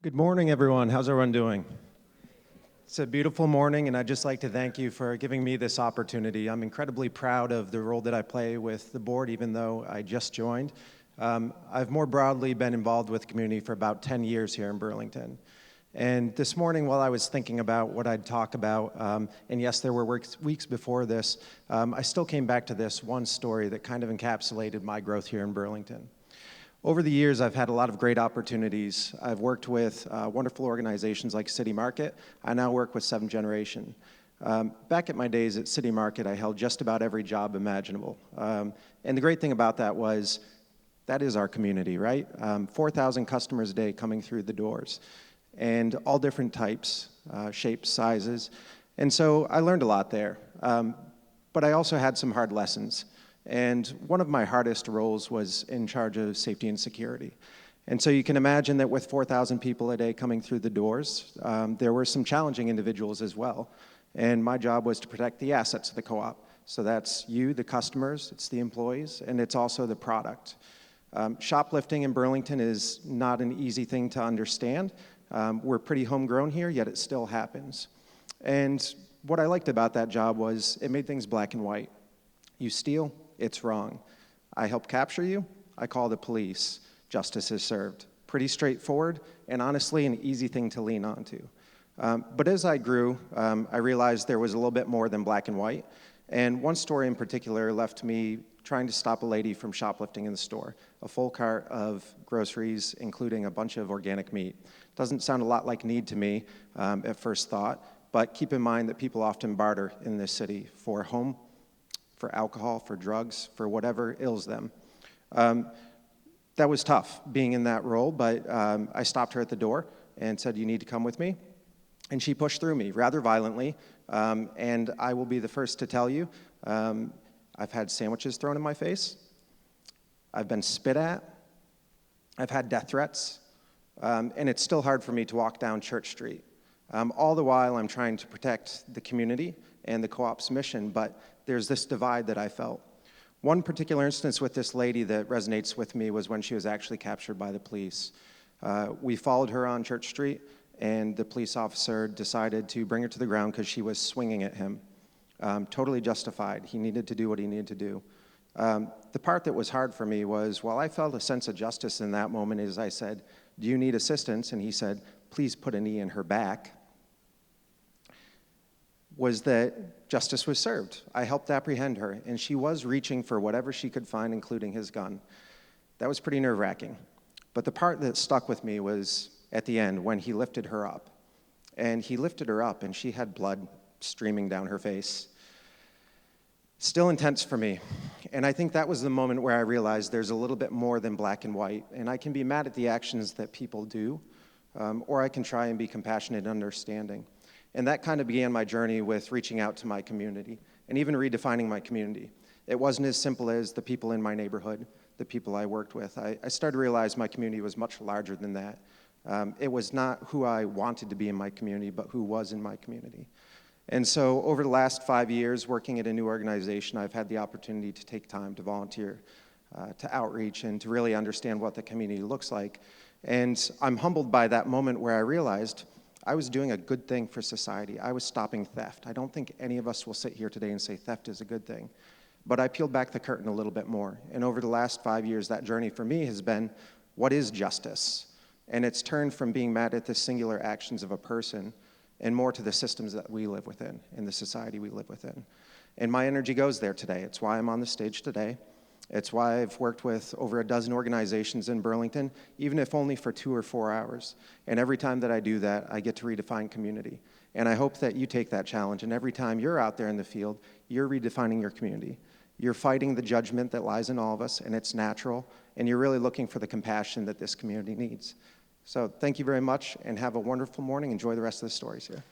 Good morning, everyone. How's everyone doing? It's a beautiful morning, and I'd just like to thank you for giving me this opportunity. I'm incredibly proud of the role that I play with the board, even though I just joined. I've more broadly been involved with the community for about 10 years here in Burlington. And this morning, while I was thinking about what I'd talk about, and yes, there were weeks before this, I still came back to this one story that kind of encapsulated my growth here in Burlington. Over the years, I've had a lot of great opportunities. I've worked with wonderful organizations like City Market. I now work with 7th Generation. Back at my days at City Market, I held just about every job imaginable. And the great thing about that was, that is our community, right? 4,000 customers a day coming through the doors, and all different types, shapes, sizes. And so I learned a lot there. But I also had some hard lessons. And one of my hardest roles was in charge of safety and security. And so you can imagine that with 4,000 people a day coming through the doors, there were some challenging individuals as well. And my job was to protect the assets of the co-op. So that's you, the customers, it's the employees, and it's also the product. Shoplifting in Burlington is not an easy thing to understand. We're pretty homegrown here, yet it still happens. And what I liked about that job was it made things black and white. You steal, it's wrong. I help capture you, I call the police. Justice is served. Pretty straightforward, and honestly, an easy thing to lean onto. But as I grew, I realized there was a little bit more than black and white. And one story in particular left me trying to stop a lady from shoplifting in the store. A full cart of groceries, including a bunch of organic meat. Doesn't sound a lot like need to me at first thought, but keep in mind that people often barter in this city for home, for alcohol, for drugs, for whatever ails them. That was tough, being in that role, but I stopped her at the door and said, "You need to come with me." And she pushed through me rather violently, and I will be the first to tell you, I've had sandwiches thrown in my face, I've been spit at, I've had death threats, and it's still hard for me to walk down Church Street. All the while I'm trying to protect the community and the co-op's mission, but there's this divide that I felt. One particular instance with this lady that resonates with me was when she was actually captured by the police. We followed her on Church Street, and the police officer decided to bring her to the ground because she was swinging at him. Totally justified. He needed to do what he needed to do. The part that was hard for me was, while I felt a sense of justice in that moment, is I said, "Do you need assistance?" And he said, "Please put a knee in her back," was that justice was served. I helped apprehend her, and she was reaching for whatever she could find, including his gun. That was pretty nerve-wracking. But the part that stuck with me was at the end, when he lifted her up. And he lifted her up, and she had blood streaming down her face. Still intense for me. And I think that was the moment where I realized there's a little bit more than black and white. And I can be mad at the actions that people do, or I can try and be compassionate and understanding. And that kind of began my journey with reaching out to my community and even redefining my community. It wasn't as simple as the people in my neighborhood, the people I worked with. I started to realize my community was much larger than that. It was not who I wanted to be in my community, but who was in my community. And so over the last 5 years, working at a new organization, I've had the opportunity to take time to volunteer, to outreach, and to really understand what the community looks like. And I'm humbled by that moment where I realized I was doing a good thing for society. I was stopping theft. I don't think any of us will sit here today and say theft is a good thing. But I peeled back the curtain a little bit more. And over the last 5 years, that journey for me has been, what is justice? And it's turned from being mad at the singular actions of a person and more to the systems that we live within and the society we live within. And my energy goes there today. It's why I'm on the stage today. It's why I've worked with over a dozen organizations in Burlington, even if only for 2 or 4 hours. And every time that I do that, I get to redefine community. And I hope that you take that challenge, and every time you're out there in the field, you're redefining your community. You're fighting the judgment that lies in all of us, and it's natural, and you're really looking for the compassion that this community needs. So thank you very much, and have a wonderful morning. Enjoy the rest of the stories here.